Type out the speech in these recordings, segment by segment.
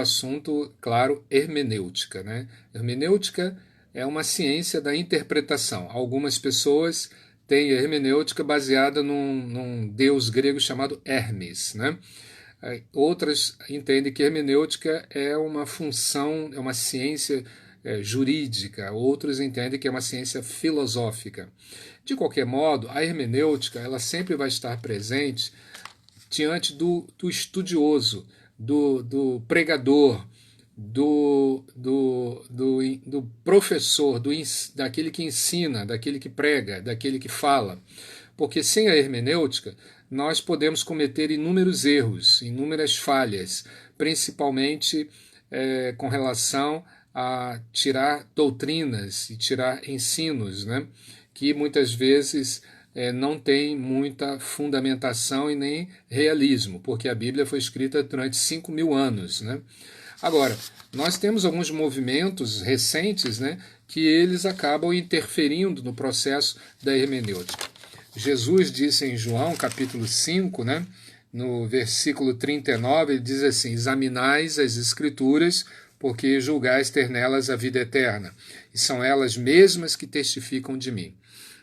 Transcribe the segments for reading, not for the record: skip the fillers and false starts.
assunto, claro, hermenêutica, né? Hermenêutica é uma ciência da interpretação. Algumas pessoas têm hermenêutica baseada num deus grego chamado Hermes, né? Outras entendem que hermenêutica é uma função, é uma ciência jurídica, outros entendem que é uma ciência filosófica. De qualquer modo, a hermenêutica ela sempre vai estar presente diante do estudioso, do pregador, do professor, daquele que ensina, daquele que prega, daquele que fala. Porque sem a hermenêutica, nós podemos cometer inúmeros erros, inúmeras falhas, principalmente com relação a tirar doutrinas e tirar ensinos, né, que muitas vezes não tem muita fundamentação e nem realismo, porque a Bíblia foi escrita durante 5.000 anos, né? Agora, nós temos alguns movimentos recentes, né, que eles acabam interferindo no processo da hermenêutica. Jesus disse em João, capítulo 5, né, no versículo 39, ele diz assim: examinais as Escrituras, porque julgais ter nelas a vida eterna, e são elas mesmas que testificam de mim.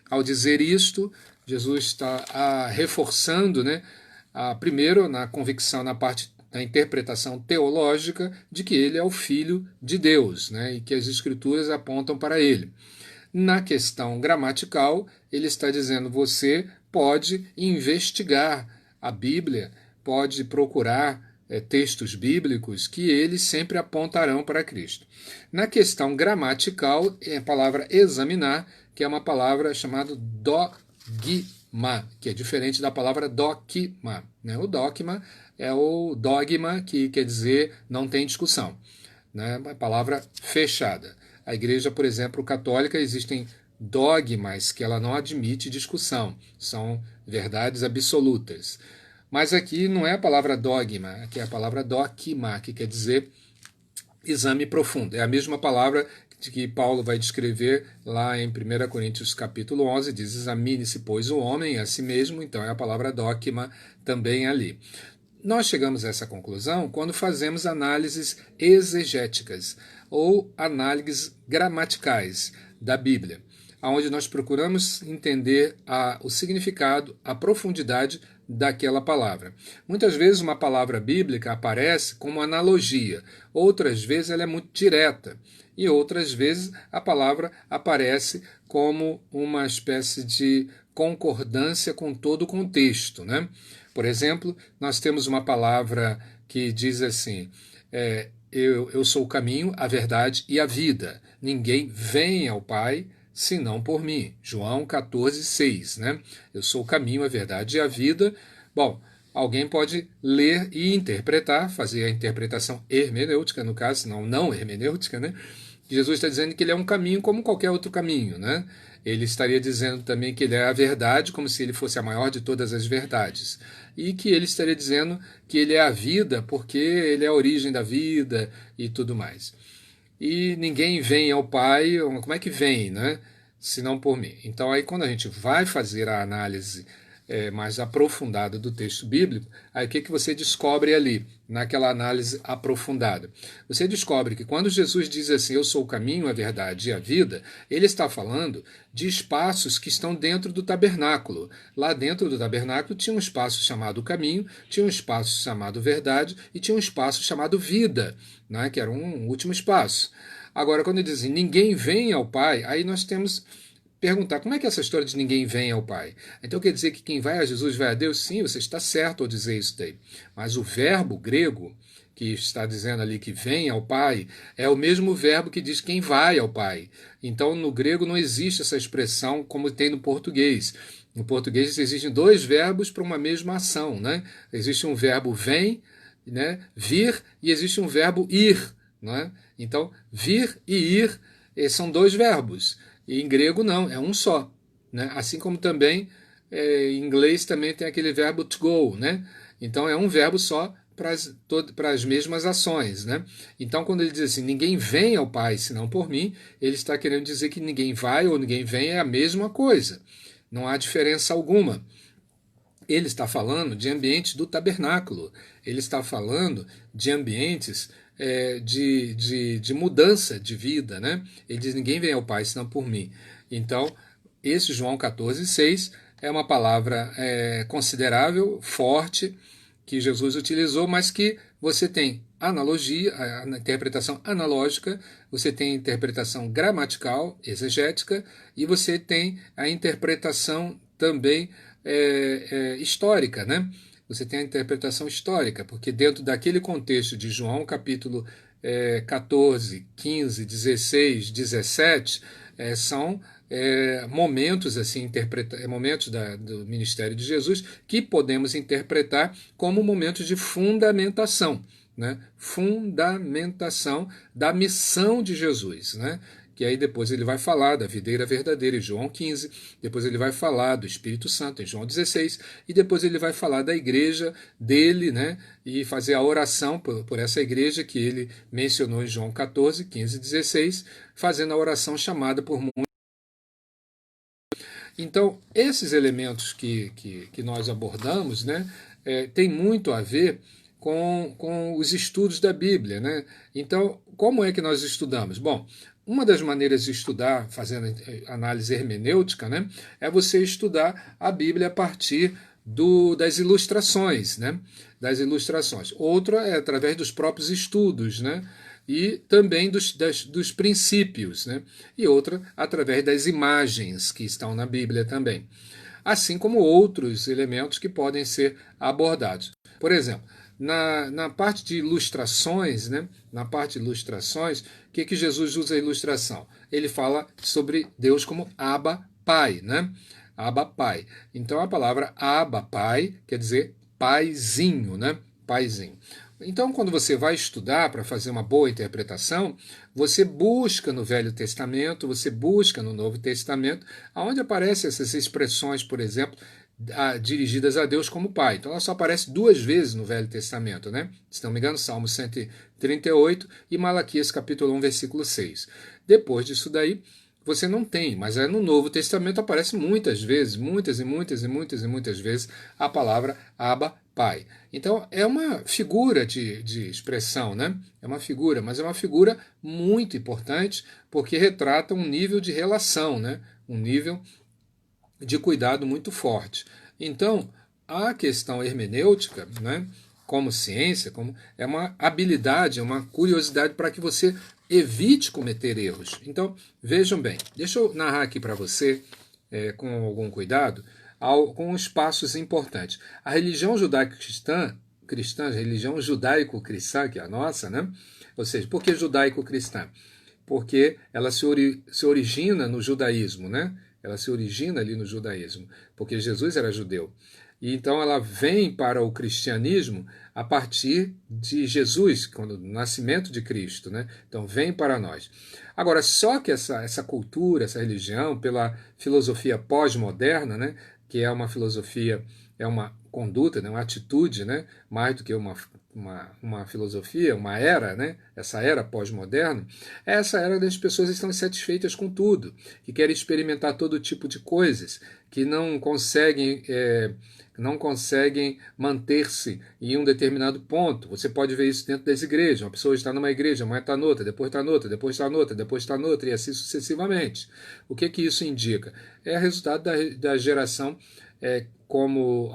Ao dizer isto, Jesus está reforçando, né, primeiro na convicção, na parte da interpretação teológica, de que ele é o Filho de Deus, né, e que as Escrituras apontam para ele. Na questão gramatical, ele está dizendo: você pode investigar a Bíblia, pode procurar textos bíblicos que eles sempre apontarão para Cristo. Na questão gramatical, é a palavra examinar, que é uma palavra chamada dogma, que é diferente da palavra dogma, né? O dogma é o dogma, que quer dizer não tem discussão, né? Uma palavra fechada. A igreja, por exemplo, católica, existem dogmas que ela não admite discussão, são verdades absolutas. Mas aqui não é a palavra dogma, aqui é a palavra dogma, que quer dizer exame profundo. É a mesma palavra que Paulo vai descrever lá em 1 Coríntios capítulo 11, diz: examine-se, pois, o homem a si mesmo, então é a palavra dogma também ali. Nós chegamos a essa conclusão quando fazemos análises exegéticas ou análises gramaticais da Bíblia, onde nós procuramos entender o significado, a profundidade daquela palavra. Muitas vezes uma palavra bíblica aparece como analogia, outras vezes ela é muito direta, e outras vezes a palavra aparece como uma espécie de concordância com todo o contexto, né? Por exemplo, nós temos uma palavra que diz assim: eu sou o caminho, a verdade e a vida. Ninguém vem ao Pai senão por mim. João 14,6, né? Eu sou o caminho, a verdade e a vida. Bom, alguém pode ler e interpretar, fazer a interpretação hermenêutica, no caso, não hermenêutica, né? Jesus está dizendo que ele é um caminho como qualquer outro caminho, né? Ele estaria dizendo também que ele é a verdade, como se ele fosse a maior de todas as verdades. E que ele estaria dizendo que ele é a vida, porque ele é a origem da vida e tudo mais. E ninguém vem ao Pai, como é que vem, né? Senão por mim. Então aí quando a gente vai fazer a análise mais aprofundada do texto bíblico, aí o que você descobre ali, naquela análise aprofundada? Você descobre que quando Jesus diz assim: eu sou o caminho, a verdade e a vida, ele está falando de espaços que estão dentro do tabernáculo. Lá dentro do tabernáculo tinha um espaço chamado caminho, tinha um espaço chamado verdade e tinha um espaço chamado vida, né, que era um último espaço. Agora, quando ele diz assim, ninguém vem ao Pai, aí nós temos perguntar: como é que é essa história de ninguém vem ao Pai? Então quer dizer que quem vai a Jesus vai a Deus? Sim, você está certo ao dizer isso daí. Mas o verbo grego que está dizendo ali que vem ao Pai é o mesmo verbo que diz quem vai ao Pai. Então no grego não existe essa expressão como tem no português. No português existem dois verbos para uma mesma ação, né? Existe um verbo vem, né, vir, e existe um verbo ir, né? Então vir e ir são dois verbos. E em grego não, é um só, né? Assim como também em inglês também tem aquele verbo to go, né? Então é um verbo só para as mesmas ações, né? Então quando ele diz assim, ninguém vem ao Pai senão por mim, ele está querendo dizer que ninguém vai ou ninguém vem é a mesma coisa. Não há diferença alguma. Ele está falando de ambientes do tabernáculo, ele está falando de ambientes de mudança de vida, né? Ele diz, ninguém vem ao Pai senão por mim. Então, esse João 14,6 é uma palavra considerável, forte, que Jesus utilizou, mas que você tem analogia, a interpretação analógica, você tem a interpretação gramatical, exegética, e você tem a interpretação também histórica, né? Você tem a interpretação histórica, porque dentro daquele contexto de João, capítulo 14, 15, 16, 17, são momentos assim, momentos do ministério de Jesus que podemos interpretar como momentos de fundamentação, né? Fundamentação da missão de Jesus, né? Que aí depois ele vai falar da videira verdadeira em João 15, depois ele vai falar do Espírito Santo em João 16, e depois ele vai falar da igreja dele, né, e fazer a oração por essa igreja que ele mencionou em João 14, 15 e 16, fazendo a oração chamada por muitos. Então, esses elementos que nós abordamos, né, tem muito a ver com os estudos da Bíblia, né? Então, como é que nós estudamos? Bom, uma das maneiras de estudar, fazendo análise hermenêutica, né, é você estudar a Bíblia a partir das ilustrações, né? Das ilustrações. Outra é através dos próprios estudos, né? E também dos princípios, né? E outra através das imagens que estão na Bíblia também. Assim como outros elementos que podem ser abordados. Por exemplo, na parte de ilustrações, né? Na parte de ilustrações, o que Jesus usa a ilustração? Ele fala sobre Deus como Abba, Pai, né? Abba, Pai. Então a palavra Abba, Pai, quer dizer paizinho, né? Paizinho. Então, quando você vai estudar para fazer uma boa interpretação, você busca no Velho Testamento, você busca no Novo Testamento, onde aparecem essas expressões, por exemplo, dirigidas a Deus como Pai. Então, ela só aparece 2 vezes no Velho Testamento, né? Se não me engano, Salmo 138 e Malaquias capítulo 1, versículo 6. Depois disso daí, você não tem, mas no Novo Testamento aparece muitas vezes, muitas vezes, a palavra Abba, Pai. Então é uma figura de expressão, né? É uma figura, mas é uma figura muito importante porque retrata um nível de relação, né? Um nível de cuidado muito forte. Então, a questão hermenêutica, né, como ciência, é uma habilidade, é uma curiosidade para que você evite cometer erros. Então, vejam bem, deixa eu narrar aqui para você, com algum cuidado, com os passos importantes. A religião judaico-cristã, a religião judaico-cristã, que é a nossa, né? Ou seja, por que judaico-cristã? Porque ela se origina no judaísmo, né? Ela se origina ali no judaísmo, porque Jesus era judeu. E então ela vem para o cristianismo a partir de Jesus, quando o nascimento de Cristo, né? Então vem para nós. Agora, só que essa cultura, essa religião, pela filosofia pós-moderna, né? Que é uma filosofia, é uma conduta, né? Uma atitude, né? Mais do que uma filosofia, uma era, né? Essa era pós-moderna, é essa era das pessoas que estão insatisfeitas com tudo, que querem experimentar todo tipo de coisas, que não conseguem manter-se em um determinado ponto. Você pode ver isso dentro das igrejas. Uma pessoa está numa igreja, amanhã está noutra, depois está noutra, depois está noutra, depois está noutra, e assim sucessivamente. O que isso indica? É resultado da geração, como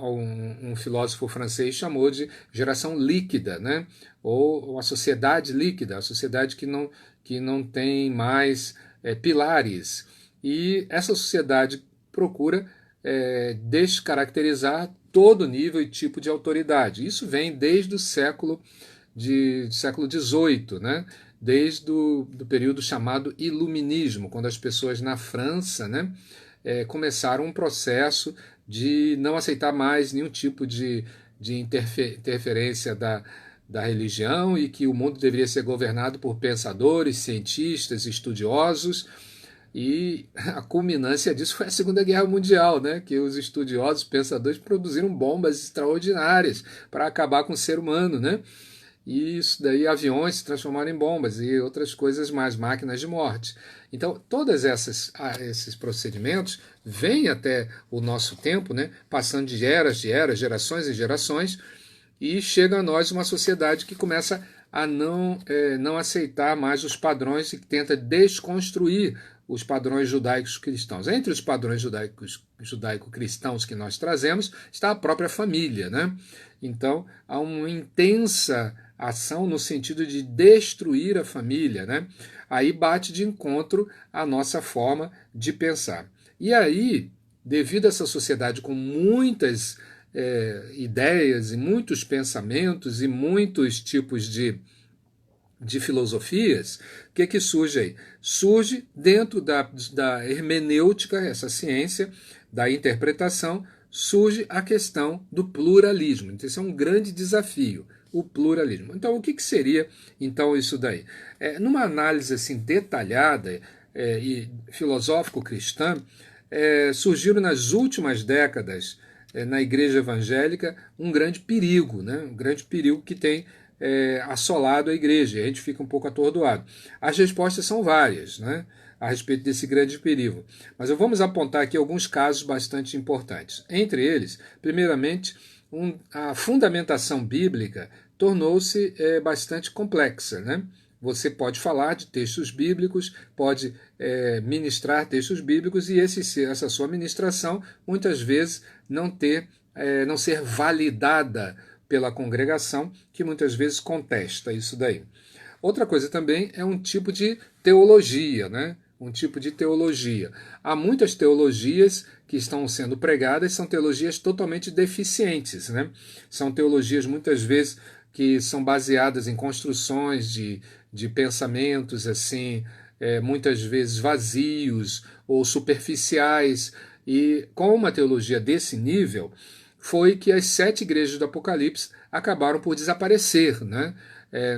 um filósofo francês chamou de geração líquida, né? Ou uma sociedade líquida, a sociedade que não tem mais pilares. E essa sociedade procura descaracterizar todo nível e tipo de autoridade. Isso vem desde o século XVIII, né? Desde do período chamado Iluminismo, quando as pessoas na França, né, começaram um processo de não aceitar mais nenhum tipo de interferência da religião e que o mundo deveria ser governado por pensadores, cientistas, estudiosos. E a culminância disso foi a Segunda Guerra Mundial, né? Que os estudiosos, pensadores, produziram bombas extraordinárias para acabar com o ser humano, né? E isso daí, aviões se transformaram em bombas e outras coisas mais, máquinas de morte. Então, todos esses procedimentos vêm até o nosso tempo, né? Passando de eras, gerações e gerações, e chega a nós uma sociedade que começa a não aceitar mais os padrões e que tenta desconstruir os padrões judaicos cristãos. Entre os padrões judaico-cristãos que nós trazemos está a própria família, né? Então, há uma intensa ação no sentido de destruir a família, né? Aí bate de encontro à nossa forma de pensar. E aí, devido a essa sociedade com muitas ideias e muitos pensamentos e muitos tipos de filosofias, o que surge aí? Surge dentro da hermenêutica, essa ciência da interpretação, surge a questão do pluralismo. Então, esse é um grande desafio, o pluralismo. Então, o que seria então isso daí? Numa análise assim detalhada e filosófico-cristã, surgiram nas últimas décadas na igreja evangélica um grande perigo, né? Um grande perigo que tem assolado a igreja, e a gente fica um pouco atordoado. As respostas são várias, né, a respeito desse grande perigo, mas vamos apontar aqui alguns casos bastante importantes. Entre eles, primeiramente, a fundamentação bíblica tornou-se bastante complexa, né? Você pode falar de textos bíblicos, pode ministrar textos bíblicos e essa sua ministração muitas vezes não ser validada pela congregação, que muitas vezes contesta isso daí. Outra coisa também é um tipo de teologia, né? Um tipo de teologia. Há muitas teologias que estão sendo pregadas, são teologias totalmente deficientes, né? São teologias muitas vezes que são baseadas em construções de pensamentos assim, muitas vezes vazios ou superficiais. E com uma teologia desse nível, foi que as 7 igrejas do Apocalipse acabaram por desaparecer, né?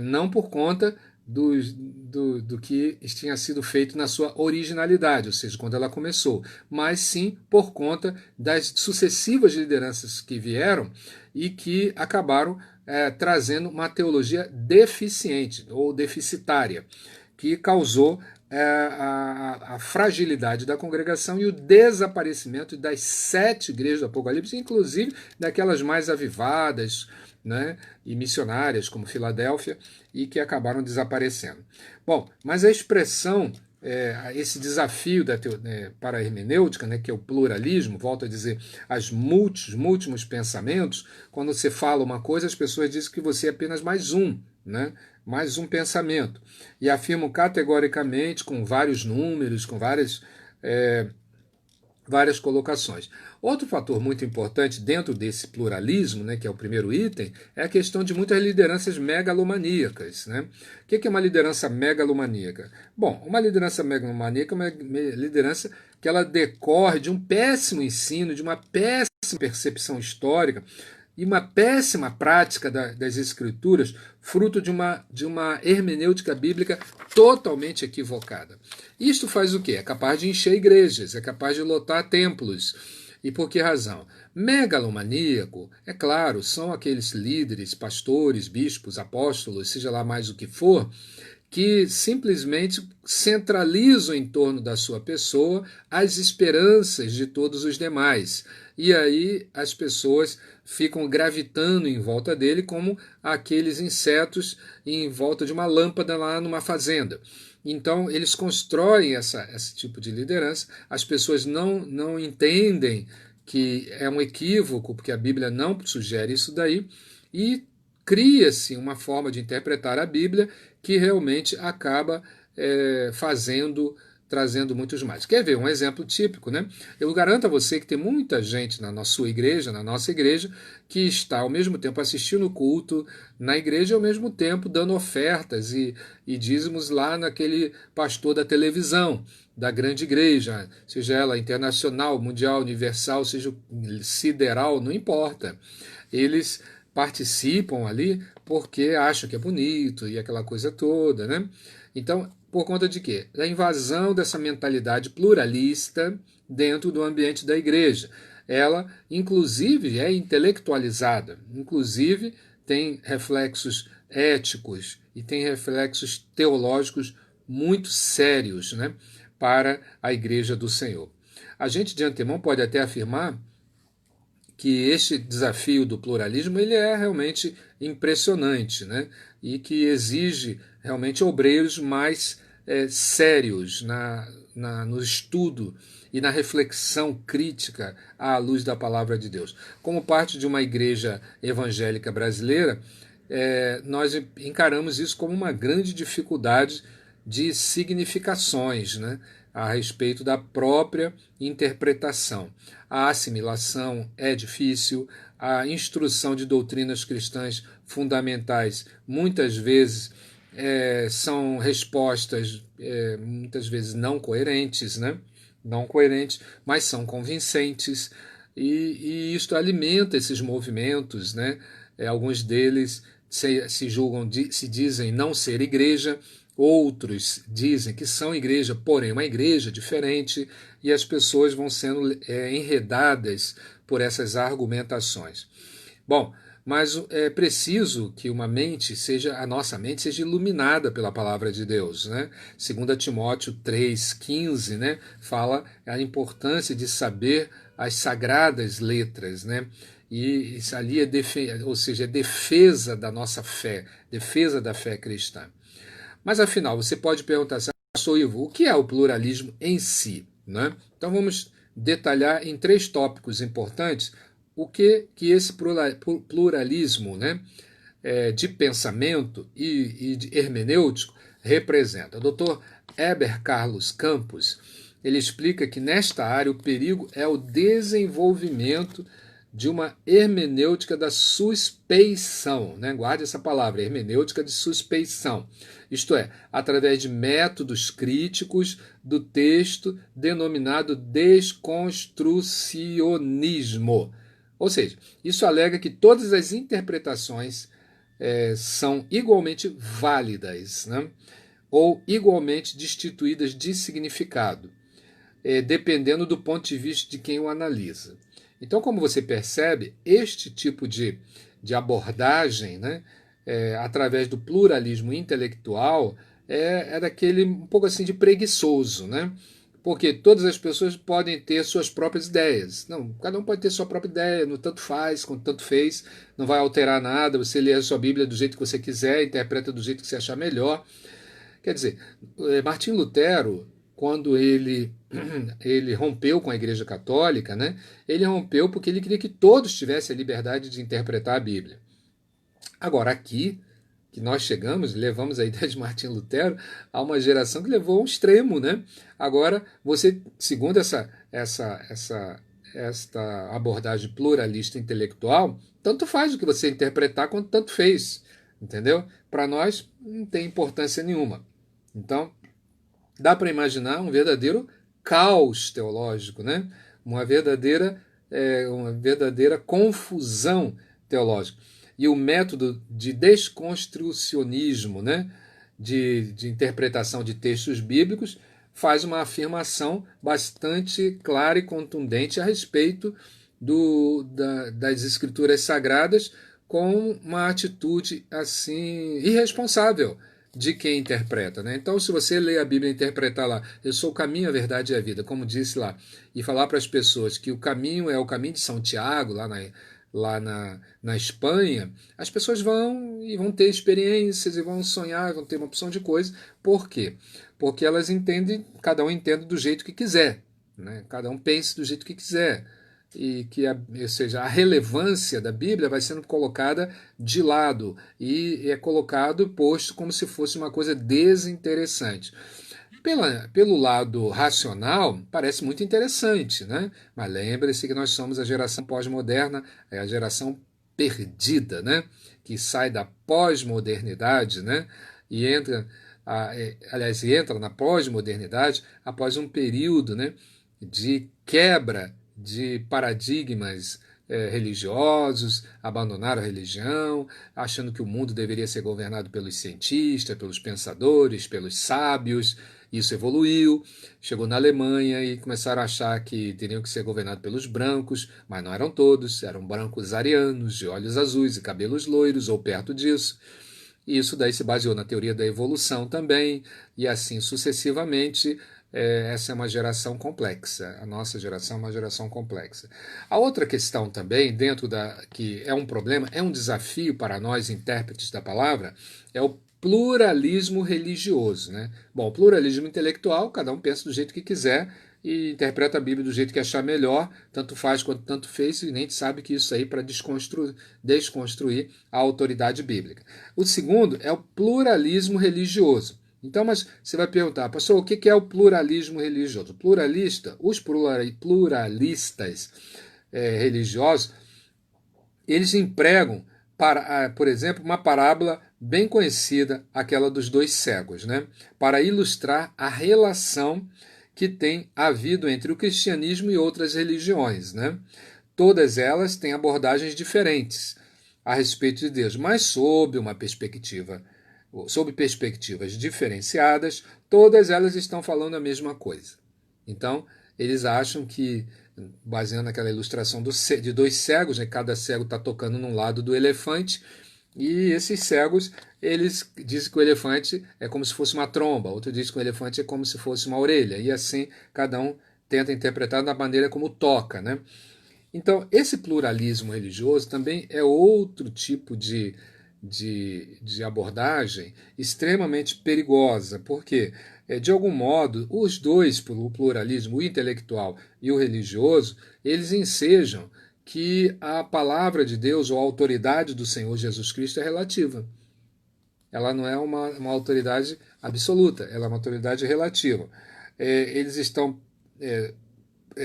Não por conta do que tinha sido feito na sua originalidade, ou seja, quando ela começou, mas sim por conta das sucessivas lideranças que vieram e que acabaram trazendo uma teologia deficiente ou deficitária, que causou a fragilidade da congregação e o desaparecimento das 7 igrejas do Apocalipse, inclusive daquelas mais avivadas, né, e missionárias, como Filadélfia, e que acabaram desaparecendo. Bom, mas a expressão, esse desafio para a hermenêutica, né, que é o pluralismo, volto a dizer, os múltiplos pensamentos, quando você fala uma coisa, as pessoas dizem que você é apenas mais um, né? Mais um pensamento. E afirmam categoricamente, com vários números, com várias colocações. Outro fator muito importante dentro desse pluralismo, né, que é o primeiro item, é a questão de muitas lideranças megalomaníacas. Né? O que é uma liderança megalomaníaca? Bom, uma liderança megalomaníaca é uma liderança que ela decorre de um péssimo ensino, de uma péssima percepção histórica, e uma péssima prática das escrituras, fruto de uma hermenêutica bíblica totalmente equivocada. Isto faz o quê? É capaz de encher igrejas, é capaz de lotar templos. E por que razão? Megalomaníaco, é claro, são aqueles líderes, pastores, bispos, apóstolos, seja lá mais o que for, que simplesmente centralizam em torno da sua pessoa as esperanças de todos os demais. E aí as pessoas ficam gravitando em volta dele como aqueles insetos em volta de uma lâmpada lá numa fazenda. Então eles constroem esse tipo de liderança, as pessoas não entendem que é um equívoco, porque a Bíblia não sugere isso daí, e cria-se uma forma de interpretar a Bíblia que realmente acaba trazendo muitos mais. Quer ver um exemplo típico, né? Eu garanto a você que tem muita gente na nossa igreja, que está ao mesmo tempo assistindo o culto na igreja e ao mesmo tempo dando ofertas e dízimos lá naquele pastor da televisão, da grande igreja, seja ela internacional, mundial, universal, seja sideral, não importa. Eles participam ali porque acham que é bonito e aquela coisa toda, né? Então, por conta de quê? Da invasão dessa mentalidade pluralista dentro do ambiente da igreja. Ela, inclusive, é intelectualizada, inclusive tem reflexos éticos e tem reflexos teológicos muito sérios, né, para a igreja do Senhor. A gente de antemão pode até afirmar que este desafio do pluralismo ele é realmente impressionante, né? E que exige realmente obreiros mais sérios no estudo e na reflexão crítica à luz da palavra de Deus. Como parte de uma igreja evangélica brasileira, nós encaramos isso como uma grande dificuldade de significações, né, a respeito da própria interpretação. A assimilação é difícil, a instrução de doutrinas cristãs fundamentais muitas vezes são respostas muitas vezes não coerentes, né? Não coerentes, mas são convincentes, e isto alimenta esses movimentos, né? Alguns deles se julgam, se dizem não ser igreja, outros dizem que são igreja, porém uma igreja diferente, e as pessoas vão sendo enredadas por essas argumentações. Bom, mas é preciso que a nossa mente seja iluminada pela palavra de Deus, né? 2 Timóteo 3,15, né, fala a importância de saber as sagradas letras, né? E isso ali ou seja, é defesa da nossa fé, defesa da fé cristã. Mas afinal, você pode perguntar assim, pastor Ivo, o que é o pluralismo em si, né? Então vamos detalhar em 3 tópicos importantes o que esse pluralismo, né, de pensamento e de hermenêutico representa. O Dr. Heber Carlos Campos, ele explica que nesta área o perigo é o desenvolvimento de uma hermenêutica da suspeição, né? Guarde essa palavra, hermenêutica de suspeição. Isto é, através de métodos críticos do texto denominado desconstrucionismo. Ou seja, isso alega que todas as interpretações são igualmente válidas, né? Ou igualmente destituídas de significado, dependendo do ponto de vista de quem o analisa. Então, como você percebe, este tipo de abordagem, né, através do pluralismo intelectual, é daquele um pouco assim de preguiçoso, né? Porque todas as pessoas podem ter suas próprias ideias. Não, cada um pode ter sua própria ideia, no tanto faz, quanto tanto fez, não vai alterar nada, você lê a sua Bíblia do jeito que você quiser, interpreta do jeito que você achar melhor. Quer dizer, Martinho Lutero, quando ele rompeu com a Igreja Católica, né, ele rompeu porque ele queria que todos tivessem a liberdade de interpretar a Bíblia. Agora, aqui, que nós chegamos, levamos a ideia de Martinho Lutero a uma geração que levou ao extremo, né? Agora, você, segundo esta abordagem pluralista intelectual, tanto faz o que você interpretar quanto tanto fez, entendeu? Para nós não tem importância nenhuma. Então, dá para imaginar um verdadeiro caos teológico, né? Uma verdadeira confusão teológica. E o método de desconstrucionismo, né, de interpretação de textos bíblicos, faz uma afirmação bastante clara e contundente a respeito das escrituras sagradas, com uma atitude assim irresponsável de quem interpreta, né? Então, se você lê a Bíblia e interpretar lá, eu sou o caminho, a verdade e a vida, como disse lá, e falar para as pessoas que o caminho é o caminho de São Tiago, lá na Espanha, as pessoas vão ter experiências e vão sonhar, vão ter uma opção de coisa. Por quê? Porque elas entendem, cada um entende do jeito que quiser, né? Cada um pense do jeito que quiser. E ou seja, a relevância da Bíblia vai sendo colocada de lado e é colocado, posto como se fosse uma coisa desinteressante. Pelo lado racional, parece muito interessante, né? Mas lembre-se que nós somos a geração pós-moderna, é a geração perdida, né? Que sai da pós-modernidade, né? E entra na pós-modernidade após um período, né, de quebra de paradigmas religiosos, abandonaram a religião, achando que o mundo deveria ser governado pelos cientistas, pelos pensadores, pelos sábios. Isso evoluiu, chegou na Alemanha e começaram a achar que teriam que ser governados pelos brancos, mas não eram todos, eram brancos arianos, de olhos azuis e cabelos loiros, ou perto disso. E isso daí se baseou na teoria da evolução também, e assim sucessivamente essa é uma geração complexa. A nossa geração é uma geração complexa. A outra questão também, dentro que é um problema, é um desafio para nós, intérpretes da palavra, é o pluralismo religioso. Né? Bom, pluralismo intelectual, cada um pensa do jeito que quiser e interpreta a Bíblia do jeito que achar melhor, tanto faz quanto tanto fez, e nem sabe que isso aí para desconstruir a autoridade bíblica. O segundo é o pluralismo religioso. Então, mas você vai perguntar, pastor, o que é o pluralismo religioso? Os pluralistas religiosos, eles empregam, por exemplo, uma parábola bem conhecida, aquela dos dois cegos, né? Para ilustrar a relação que tem havido entre o cristianismo e outras religiões, né? Todas elas têm abordagens diferentes a respeito de Deus, mas sob perspectivas diferenciadas, todas elas estão falando a mesma coisa. Então, eles acham que, baseando naquela ilustração de dois cegos, né, cada cego está tocando num lado do elefante, e esses cegos, eles dizem que o elefante é como se fosse uma tromba, outro diz que o elefante é como se fosse uma orelha, e assim cada um tenta interpretar da maneira como toca, né? Então, esse pluralismo religioso também é outro tipo de abordagem extremamente perigosa, porque, de algum modo, os dois, o pluralismo, o intelectual e o religioso, eles ensejam que a palavra de Deus ou a autoridade do Senhor Jesus Cristo é relativa. Ela não é uma autoridade absoluta, ela é uma autoridade relativa. Eles estão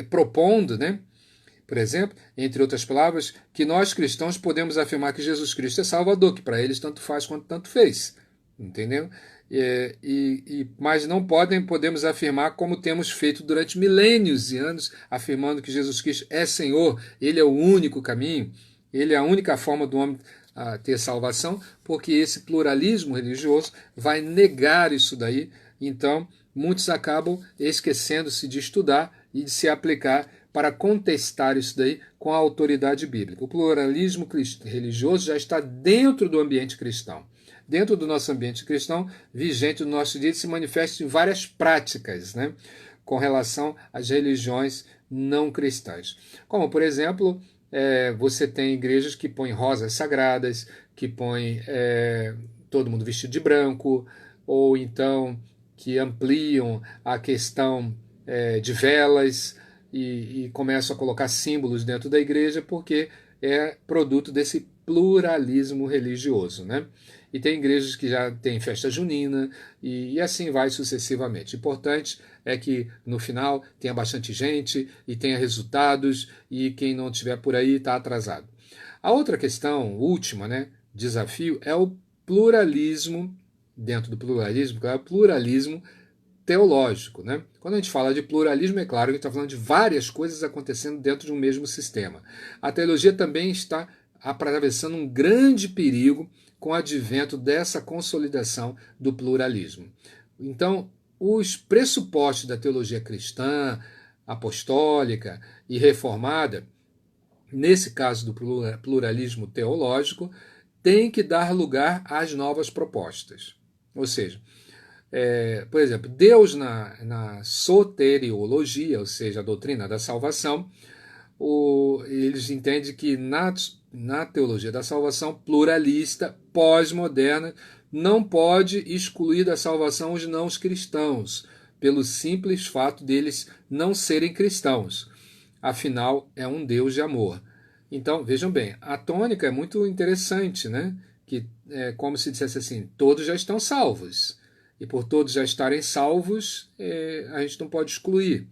propondo, né? Por exemplo, entre outras palavras, que nós cristãos podemos afirmar que Jesus Cristo é Salvador, que para eles tanto faz quanto tanto fez. Entendeu? Mas não podemos afirmar como temos feito durante milênios e anos, afirmando que Jesus Cristo é Senhor, Ele é o único caminho, Ele é a única forma do homem ter salvação, porque esse pluralismo religioso vai negar isso daí. Então, muitos acabam esquecendo-se de estudar e de se aplicar para contestar isso daí com a autoridade bíblica. O pluralismo religioso já está dentro do ambiente cristão. Dentro do nosso ambiente cristão, vigente no nosso dia, se manifesta em várias práticas, né, com relação às religiões não cristãs. Como, por exemplo, você tem igrejas que põem rosas sagradas, que põem todo mundo vestido de branco, ou então que ampliam a questão de velas, e começam a colocar símbolos dentro da igreja, porque é produto desse pluralismo religioso, né? E tem igrejas que já têm festa junina e assim vai sucessivamente. O importante é que no final tenha bastante gente e tenha resultados, e quem não estiver por aí está atrasado. A outra questão, última, né, desafio, é o pluralismo. Dentro do pluralismo, é o pluralismo teológico, né? Quando a gente fala de pluralismo, é claro que a gente está falando de várias coisas acontecendo dentro de um mesmo sistema. A teologia também está atravessando um grande perigo com o advento dessa consolidação do pluralismo. Então, os pressupostos da teologia cristã, apostólica e reformada, nesse caso do pluralismo teológico, têm que dar lugar às novas propostas. Ou seja, por exemplo, Deus na soteriologia, ou seja, a doutrina da salvação, eles entendem que na teologia da salvação pluralista, pós-moderna, não pode excluir da salvação os não cristãos, pelo simples fato deles não serem cristãos. Afinal, é um Deus de amor. Então, vejam bem, a tônica é muito interessante, né? Que é como se dissesse assim, todos já estão salvos. E por todos já estarem salvos, a gente não pode excluir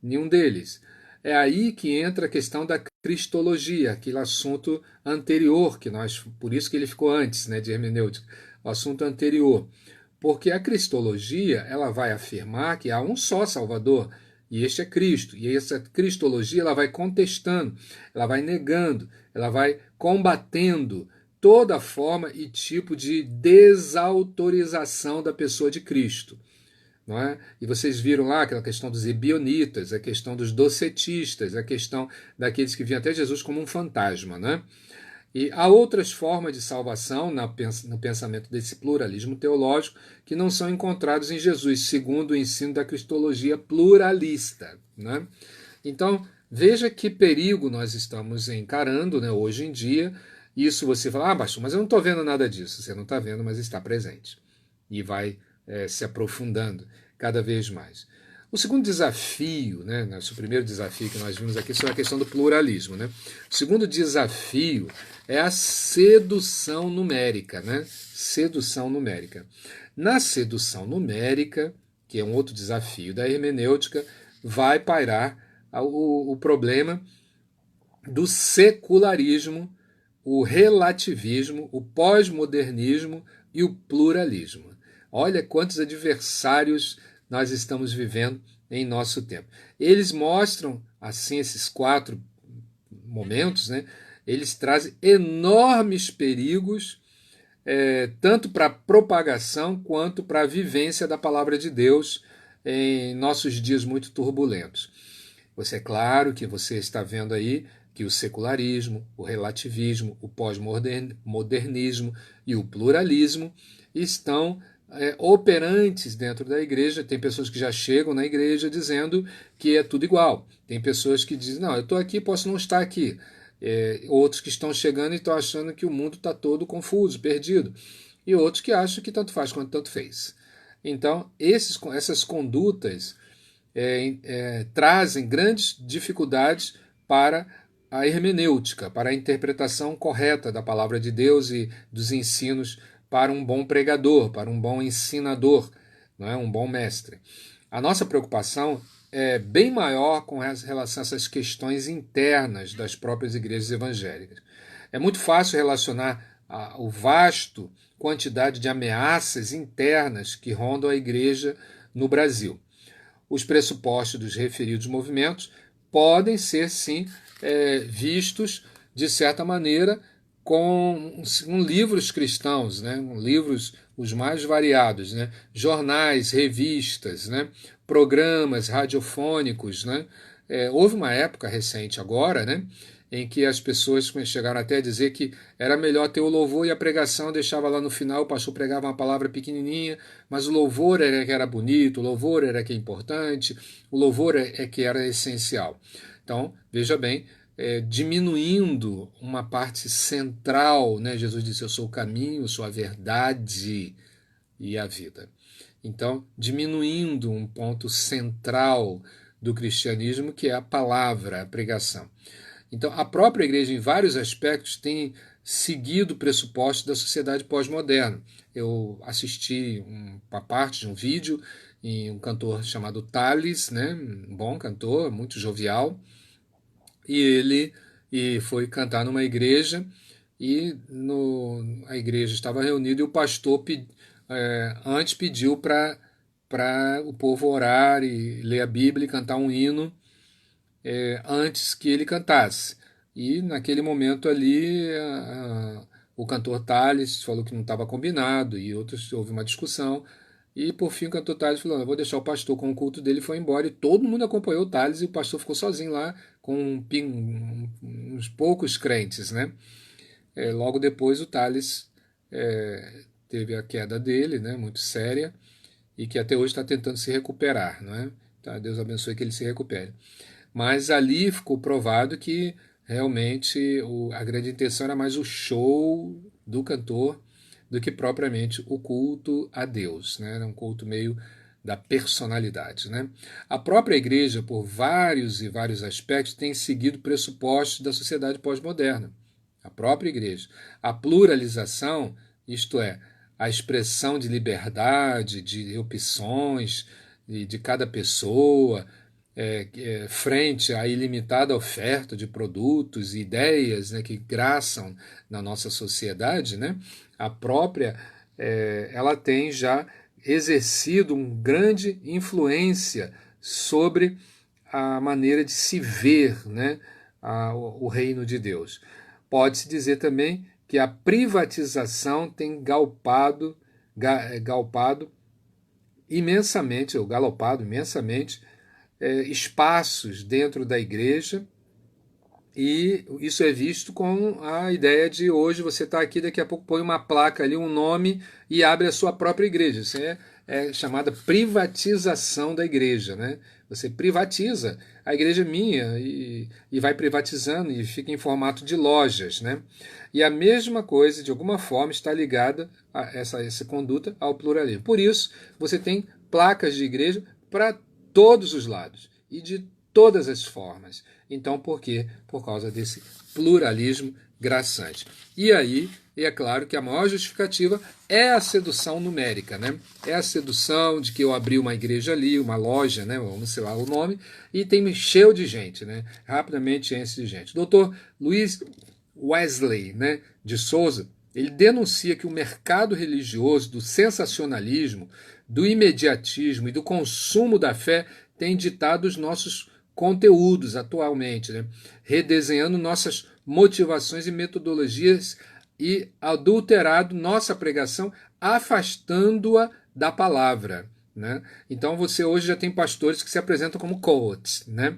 nenhum deles. É aí que entra a questão da cristologia, aquele assunto anterior, por isso que ele ficou antes, né, de hermenêutica, o assunto anterior. Porque a cristologia, ela vai afirmar que há um só Salvador, e este é Cristo. E essa cristologia, ela vai contestando, ela vai negando, ela vai combatendo toda forma e tipo de desautorização da pessoa de Cristo. Não é? E vocês viram lá aquela questão dos ebionitas, a questão dos docetistas, a questão daqueles que viam até Jesus como um fantasma. Né? E há outras formas de salvação no pensamento desse pluralismo teológico que não são encontrados em Jesus, segundo o ensino da cristologia pluralista, né? Então, veja que perigo nós estamos encarando, né, hoje em dia. Isso você fala, pastor, mas eu não estou vendo nada disso. Você não está vendo, mas está presente. E vai se aprofundando cada vez mais. O segundo desafio, né, o primeiro desafio que nós vimos aqui sobre a questão do pluralismo. Né? O segundo desafio é a sedução numérica. Né? Sedução numérica. Na sedução numérica, que é um outro desafio da hermenêutica, vai pairar o problema do secularismo, o relativismo, o pós-modernismo e o pluralismo. Olha quantos adversários nós estamos vivendo em nosso tempo. Eles mostram, assim, esses 4 momentos, né? Eles trazem enormes perigos, tanto para a propagação quanto para a vivência da palavra de Deus em nossos dias muito turbulentos. É claro que você está vendo aí que o secularismo, o relativismo, o pós-modernismo e o pluralismo estão operantes dentro da igreja. Tem pessoas que já chegam na igreja dizendo que é tudo igual. Tem pessoas que dizem, não, eu estou aqui, posso não estar aqui. Outros que estão chegando e estão achando que o mundo está todo confuso, perdido. E outros que acham que tanto faz quanto tanto fez. Então, essas condutas trazem grandes dificuldades para a hermenêutica, para a interpretação correta da palavra de Deus e dos ensinos para um bom pregador, para um bom ensinador, não é? Um bom mestre. A nossa preocupação é bem maior com relação a essas questões internas das próprias igrejas evangélicas. É muito fácil relacionar o vasto quantidade de ameaças internas que rondam a igreja no Brasil. Os pressupostos dos referidos movimentos podem ser, sim, vistos, de certa maneira, com livros cristãos, né? Livros os mais variados, né? Jornais, revistas, né? Programas radiofônicos. Né? Houve uma época recente agora, né? Em que as pessoas chegaram até a dizer que era melhor ter o louvor e a pregação, deixava lá no final, o pastor pregava uma palavra pequenininha, mas o louvor era que era bonito, o louvor era que é importante, o louvor é que era essencial. Então, veja bem, diminuindo uma parte central, né? Jesus disse, eu sou o caminho, eu sou a verdade e a vida. Então, diminuindo um ponto central do cristianismo, que é a palavra, a pregação. Então, a própria igreja, em vários aspectos, tem seguido pressupostos da sociedade pós-moderna. Eu assisti uma parte de um vídeo em um cantor chamado Thales, né? Um bom cantor, muito jovial, e ele foi cantar numa igreja, e a igreja estava reunida e o pastor antes pediu para o povo orar e ler a Bíblia e cantar um hino antes que ele cantasse. E naquele momento ali o cantor Thales falou que não estava combinado, e outros, houve uma discussão, e por fim o cantor Thales falou, eu vou deixar o pastor com o culto dele, foi embora, e todo mundo acompanhou o Thales, e o pastor ficou sozinho lá com uns poucos crentes. Né? Logo depois o Thales teve a queda dele, né, muito séria, e que até hoje está tentando se recuperar. Não é? Tá, Deus abençoe que ele se recupere. Mas ali ficou provado que realmente a grande intenção era mais o show do cantor do que propriamente o culto a Deus. Né? Era um culto meio da personalidade. Né? A própria igreja, por vários e vários aspectos, tem seguido pressupostos da sociedade pós-moderna. A própria igreja. A pluralização, isto é, a expressão de liberdade, de opções de cada pessoa, frente à ilimitada oferta de produtos e ideias, né, que graçam na nossa sociedade, né, a própria ela tem já exercido uma grande influência sobre a maneira de se ver, né, o reino de Deus. Pode-se dizer também que a privatização tem galopado imensamente, ou galopado imensamente, espaços dentro da igreja, E isso é visto com a ideia de hoje você está aqui, daqui a pouco põe uma placa ali, um nome e abre a sua própria igreja. Isso é chamada privatização da igreja, né? Você privatiza, a igreja é minha e vai privatizando e fica em formato de lojas, né? E a mesma coisa, de alguma forma, está ligada a essa conduta ao pluralismo. Por isso, você tem placas de igreja para todos os lados e de todas as formas. Então, por quê? Por causa desse pluralismo graçante. E aí, é claro que a maior justificativa é a sedução numérica, né? É a sedução de que eu abri uma igreja ali, uma loja, né? Vamos sei lá o nome, e tem cheio de gente, né? Rapidamente enche de gente. Doutor Luiz Wesley, né, de Souza, ele denuncia que o mercado religioso do sensacionalismo, do imediatismo e do consumo da fé tem ditado os nossos conteúdos atualmente, né? Redesenhando nossas motivações e metodologias e adulterado nossa pregação, afastando-a da palavra, né? Então você hoje já tem pastores que se apresentam como coaches, né?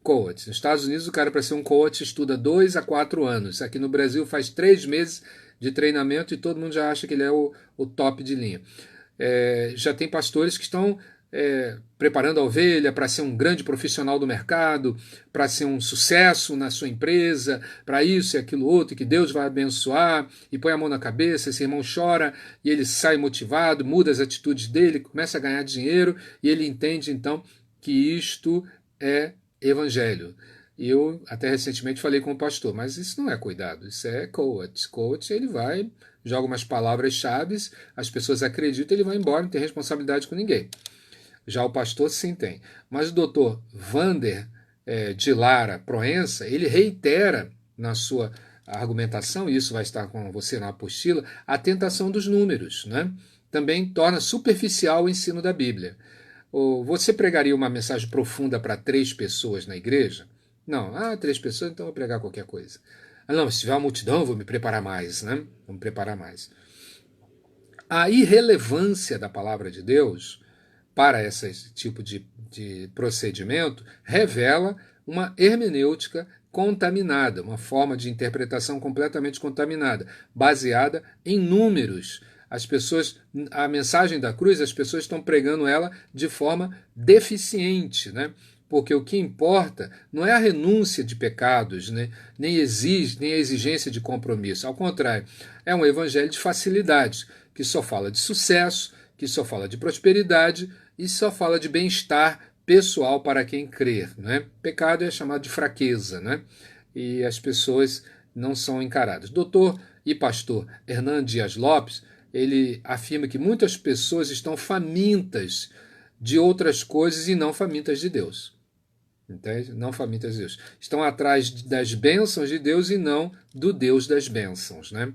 Coach. Nos Estados Unidos, o cara, para ser um coach, estuda 2 a 4 anos. Aqui no Brasil, faz 3 meses de treinamento e todo mundo já acha que ele é o top de linha. Já tem pastores que estão preparando a ovelha para ser um grande profissional do mercado, para ser um sucesso na sua empresa, para isso e aquilo outro, que Deus vai abençoar, e põe a mão na cabeça, esse irmão chora, e ele sai motivado, muda as atitudes dele, começa a ganhar dinheiro, e ele entende então que isto é evangelho. E eu até recentemente falei com o pastor, mas isso não é cuidado, isso é coach. Coach, ele vai, joga umas palavras-chave, as pessoas acreditam, ele vai embora, não tem responsabilidade com ninguém. Já o pastor sim tem. Mas o doutor Vander de Lara Proença, ele reitera na sua argumentação, e isso vai estar com você na apostila, a tentação dos números, né? Também torna superficial o ensino da Bíblia. Você pregaria uma mensagem profunda para 3 pessoas na igreja? Não, 3 pessoas, então eu vou pregar qualquer coisa. Não, se tiver uma multidão, eu vou me preparar mais, né? Vou me preparar mais. A irrelevância da palavra de Deus para esse tipo de procedimento revela uma hermenêutica contaminada, uma forma de interpretação completamente contaminada, baseada em números. As pessoas, a mensagem da cruz, as pessoas estão pregando ela de forma deficiente, né? Porque o que importa não é a renúncia de pecados, né? nem a exigência de compromisso. Ao contrário, é um evangelho de facilidades, que só fala de sucesso, que só fala de prosperidade e só fala de bem-estar pessoal para quem crer. Né? Pecado é chamado de fraqueza, né? E as pessoas não são encaradas. Doutor e pastor Hernan Dias Lopes, ele afirma que muitas pessoas estão famintas de outras coisas e não famintas de Deus. Entende? Não famintas de Deus. Estão atrás das bênçãos de Deus e não do Deus das bênçãos, né?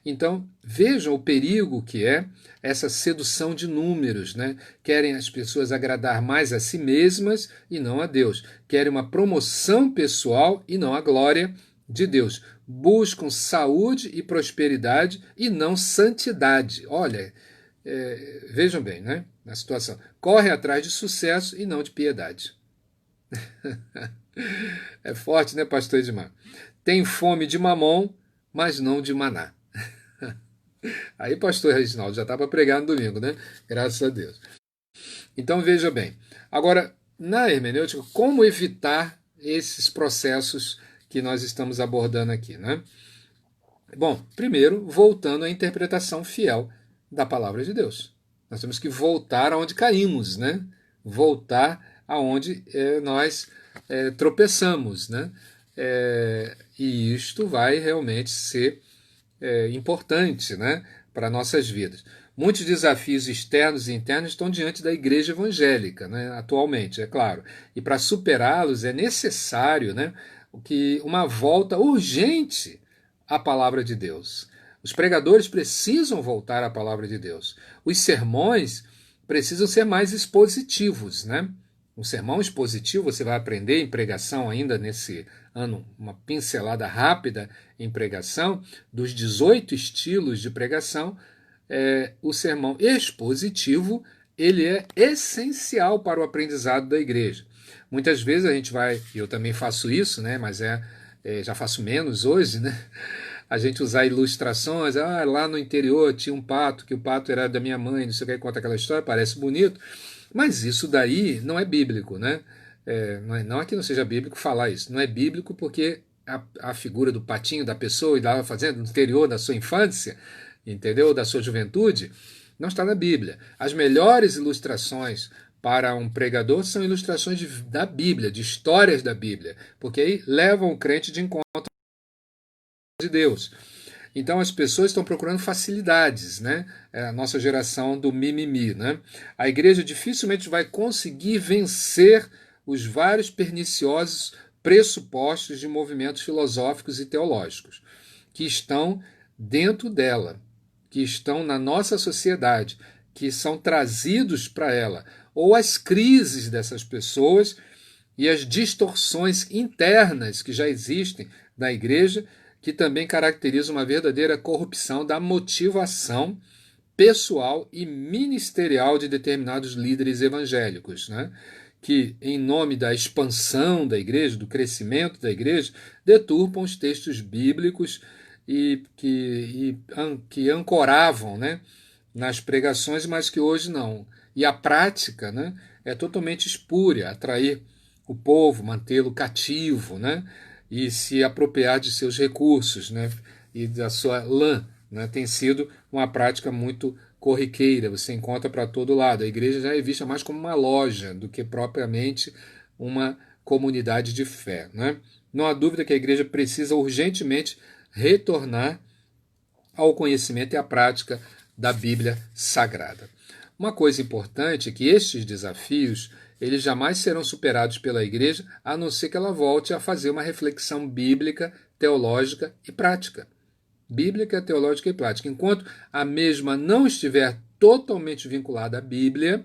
Então, vejam o perigo que é essa sedução de números, né? Querem as pessoas agradar mais a si mesmas e não a Deus. Querem uma promoção pessoal e não a glória de Deus. Buscam saúde e prosperidade e não santidade. Olha, vejam bem, né? A situação. Corre atrás de sucesso e não de piedade. É forte, né, pastor Edmar? Tem fome de mamon, mas não de maná. Aí, pastor Reginaldo, já está para pregar no domingo, né? Graças a Deus. Então, veja bem. Agora, na hermenêutica, como evitar esses processos que nós estamos abordando aqui, né? Bom, primeiro, voltando à interpretação fiel da palavra de Deus. Nós temos que voltar aonde caímos, né? Voltar aonde nós tropeçamos, né? E isto vai realmente ser importante, né, para nossas vidas. Muitos desafios externos e internos estão diante da igreja evangélica, né, atualmente, é claro. E para superá-los é necessário, né, uma volta urgente à palavra de Deus. Os pregadores precisam voltar à palavra de Deus. Os sermões precisam ser mais expositivos, né? Um sermão expositivo, você vai aprender em pregação ainda nesse ano, uma pincelada rápida em pregação, dos 18 estilos de pregação, o sermão expositivo, ele é essencial para o aprendizado da igreja. Muitas vezes a gente vai, e eu também faço isso, né, mas já faço menos hoje, né? A gente usar ilustrações, lá no interior tinha um pato, que o pato era da minha mãe, não sei o que, conta aquela história, parece bonito, mas isso daí não é bíblico, né? Não é que não seja bíblico falar isso, não é bíblico porque a figura do patinho, da pessoa, e da fazenda, no interior da sua infância, entendeu? Da sua juventude, não está na Bíblia. As melhores ilustrações para um pregador são ilustrações da Bíblia, de histórias da Bíblia, porque aí levam o crente de encontro de Deus. Então as pessoas estão procurando facilidades, né? É a nossa geração do mimimi, né? A igreja dificilmente vai conseguir vencer os vários perniciosos pressupostos de movimentos filosóficos e teológicos que estão dentro dela, que estão na nossa sociedade, que são trazidos para ela, ou as crises dessas pessoas e as distorções internas que já existem na igreja, que também caracterizam uma verdadeira corrupção da motivação pessoal e ministerial de determinados líderes evangélicos, né? Que, em nome da expansão da igreja, do crescimento da igreja, deturpam os textos bíblicos que ancoravam, né, nas pregações, mas que hoje não. E a prática, né, é totalmente espúria, atrair o povo, mantê-lo cativo, né, e se apropriar de seus recursos, né, e da sua lã. Né, tem sido uma prática muito corriqueira, você encontra para todo lado. A igreja já é vista mais como uma loja do que propriamente uma comunidade de fé. Né? Não há dúvida que a igreja precisa urgentemente retornar ao conhecimento e à prática da Bíblia Sagrada. Uma coisa importante é que estes desafios eles jamais serão superados pela igreja, a não ser que ela volte a fazer uma reflexão bíblica, teológica e prática. Bíblica, teológica e prática. Enquanto a mesma não estiver totalmente vinculada à Bíblia,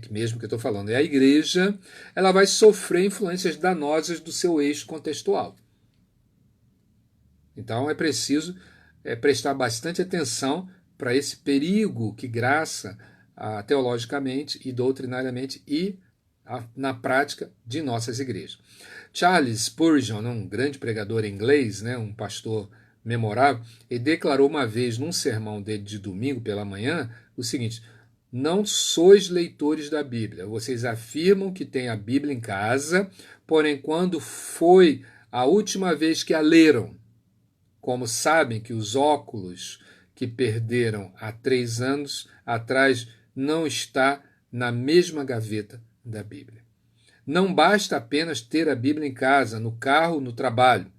mesmo que eu estou falando é a igreja, ela vai sofrer influências danosas do seu eixo contextual. Então é preciso prestar bastante atenção para esse perigo que graça teologicamente e doutrinariamente e na prática de nossas igrejas. Charles Spurgeon, um grande pregador inglês, né, um pastor memorável, ele declarou uma vez num sermão dele de domingo pela manhã o seguinte: não sois leitores da Bíblia, vocês afirmam que têm a Bíblia em casa, porém quando foi a última vez que a leram, como sabem que os óculos que perderam há 3 anos atrás não está na mesma gaveta da Bíblia. Não basta apenas ter a Bíblia em casa, no carro, no trabalho.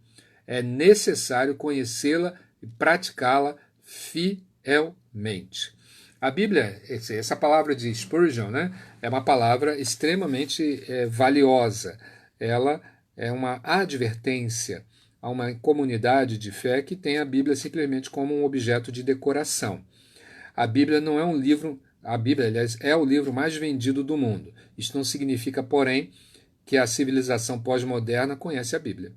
É necessário conhecê-la e praticá-la fielmente. A Bíblia, essa palavra de Spurgeon, né, é uma palavra extremamente valiosa. Ela é uma advertência a uma comunidade de fé que tem a Bíblia simplesmente como um objeto de decoração. A Bíblia não é um livro, a Bíblia, aliás, é o livro mais vendido do mundo. Isto não significa, porém, que a civilização pós-moderna conhece a Bíblia.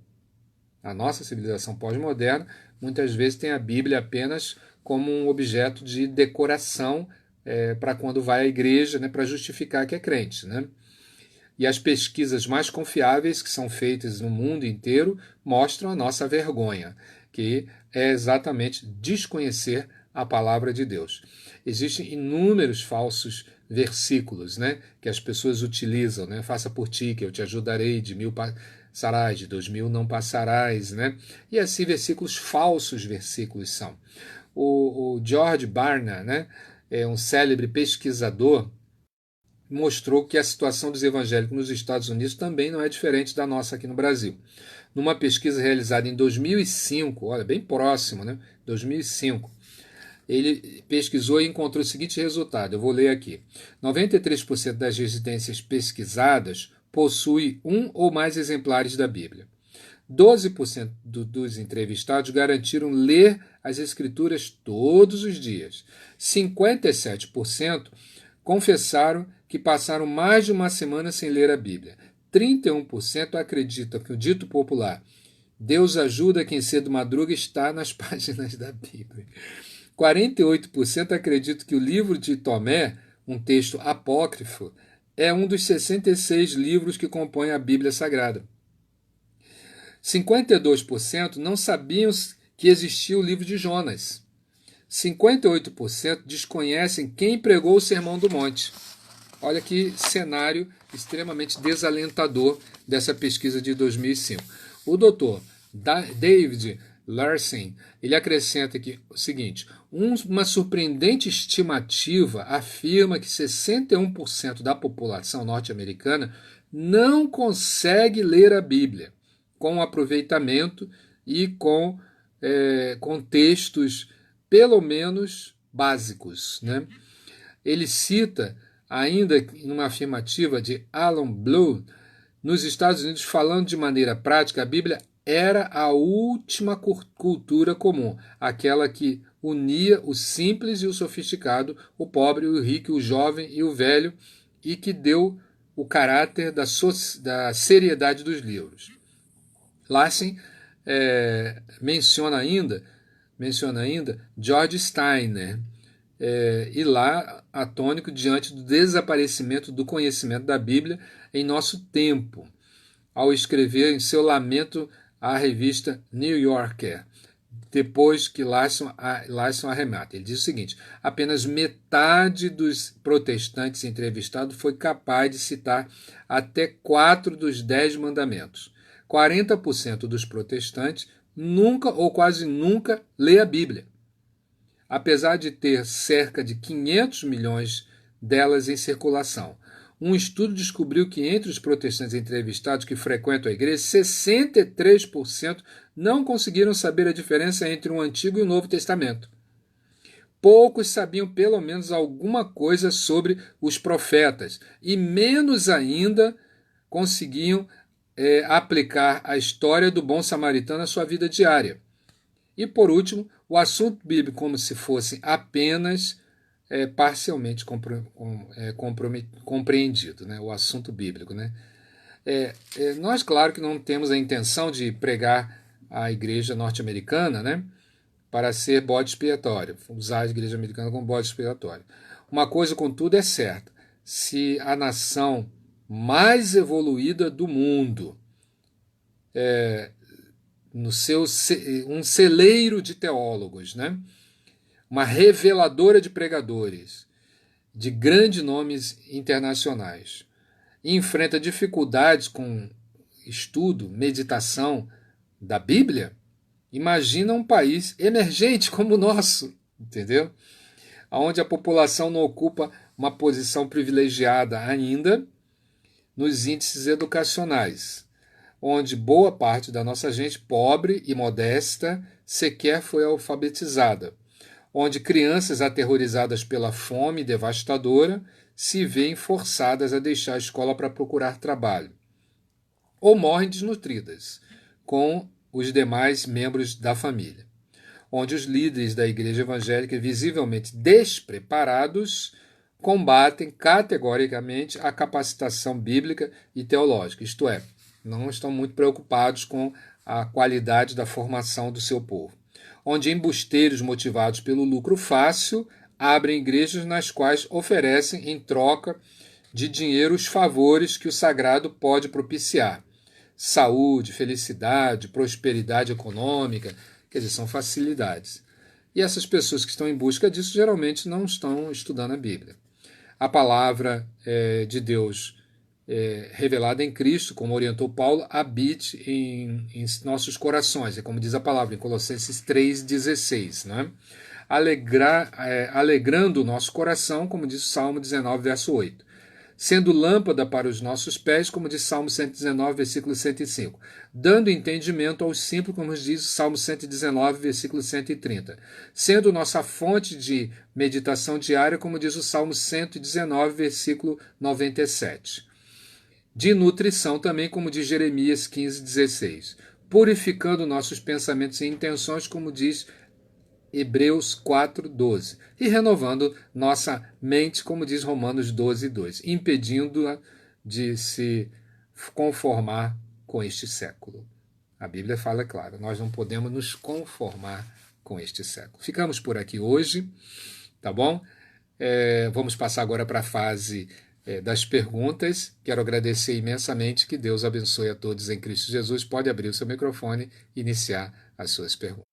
A nossa civilização pós-moderna muitas vezes tem a Bíblia apenas como um objeto de decoração para quando vai à igreja, né, para justificar que é crente. Né? E as pesquisas mais confiáveis que são feitas no mundo inteiro mostram a nossa vergonha, que é exatamente desconhecer a palavra de Deus. Existem inúmeros falsos versículos, né, que as pessoas utilizam, né? Faça por ti que eu te ajudarei, de 1000 passarás, de 2000 não passarás, né? E assim falsos versículos são. O George Barna, né, é um célebre pesquisador, mostrou que a situação dos evangélicos nos Estados Unidos também não é diferente da nossa aqui no Brasil. Numa pesquisa realizada em 2005, olha, bem próximo, né? 2005, ele pesquisou e encontrou o seguinte resultado, eu vou ler aqui. 93% das residências pesquisadas possui um ou mais exemplares da Bíblia. 12% dos entrevistados garantiram ler as Escrituras todos os dias. 57% confessaram que passaram mais de uma semana sem ler a Bíblia. 31% acreditam que o dito popular Deus ajuda quem cedo madruga está nas páginas da Bíblia. 48% acreditam que o livro de Tomé, um texto apócrifo, é um dos 66 livros que compõem a Bíblia Sagrada. 52% não sabiam que existia o livro de Jonas. 58% desconhecem quem pregou o Sermão do Monte. Olha que cenário extremamente desalentador dessa pesquisa de 2005. O doutor David Larsen, ele acrescenta aqui o seguinte: uma surpreendente estimativa afirma que 61% da população norte-americana não consegue ler a Bíblia com aproveitamento e com textos pelo menos básicos, né? Ele cita ainda numa afirmativa de Alan Bloom, nos Estados Unidos, falando de maneira prática, a Bíblia era a última cultura comum, aquela que unia o simples e o sofisticado, o pobre e o rico, o jovem e o velho, e que deu o caráter da seriedade dos livros. Larsen menciona ainda George Steiner, e lá atônico diante do desaparecimento do conhecimento da Bíblia em nosso tempo, ao escrever em seu lamento à revista New Yorker, depois que Larsen arremata. Ele diz o seguinte: apenas metade dos protestantes entrevistados foi capaz de citar até 4 dos 10 mandamentos. 40% dos protestantes nunca ou quase nunca lê a Bíblia, apesar de ter cerca de 500 milhões delas em circulação. Um estudo descobriu que entre os protestantes entrevistados que frequentam a igreja, 63% não conseguiram saber a diferença entre o Antigo e o Novo Testamento. Poucos sabiam pelo menos alguma coisa sobre os profetas, e menos ainda conseguiam aplicar a história do bom samaritano à sua vida diária. E, por último, o assunto bíblico como se fosse apenas parcialmente compreendido, né? O assunto bíblico. Né? Nós, claro que não temos a intenção de pregar a igreja norte-americana, né, para ser bode expiatório, usar a igreja americana como bode expiatório. Uma coisa, contudo, é certa: se a nação mais evoluída do mundo, um celeiro de teólogos, né, uma reveladora de pregadores, de grandes nomes internacionais, enfrenta dificuldades com estudo, meditação da Bíblia, imagina um país emergente como o nosso, entendeu? Onde a população não ocupa uma posição privilegiada ainda nos índices educacionais, onde boa parte da nossa gente pobre e modesta sequer foi alfabetizada, onde crianças aterrorizadas pela fome devastadora se veem forçadas a deixar a escola para procurar trabalho, ou morrem desnutridas com os demais membros da família, onde os líderes da igreja evangélica, visivelmente despreparados, combatem categoricamente a capacitação bíblica e teológica, isto é, não estão muito preocupados com a qualidade da formação do seu povo, onde embusteiros motivados pelo lucro fácil abrem igrejas nas quais oferecem em troca de dinheiro os favores que o sagrado pode propiciar: saúde, felicidade, prosperidade econômica, quer dizer, são facilidades. E essas pessoas que estão em busca disso geralmente não estão estudando a Bíblia. A palavra de Deus revelada em Cristo, como orientou Paulo, habite em nossos corações, é como diz a palavra em Colossenses 3,16, né? Alegrando o nosso coração, como diz o Salmo 19, verso 8. Sendo lâmpada para os nossos pés, como diz Salmo 119, versículo 105. Dando entendimento aos simples, como diz o Salmo 119, versículo 130. Sendo nossa fonte de meditação diária, como diz o Salmo 119, versículo 97. De nutrição também, como diz Jeremias 15, 16. Purificando nossos pensamentos e intenções, como diz Hebreus 4, 12. E renovando nossa mente, como diz Romanos 12, 2. Impedindo-a de se conformar com este século. A Bíblia fala, claro, nós não podemos nos conformar com este século. Ficamos por aqui hoje, tá bom? Vamos passar agora para a fase das perguntas. Quero agradecer imensamente, que Deus abençoe a todos em Cristo Jesus. Pode abrir o seu microfone e iniciar as suas perguntas.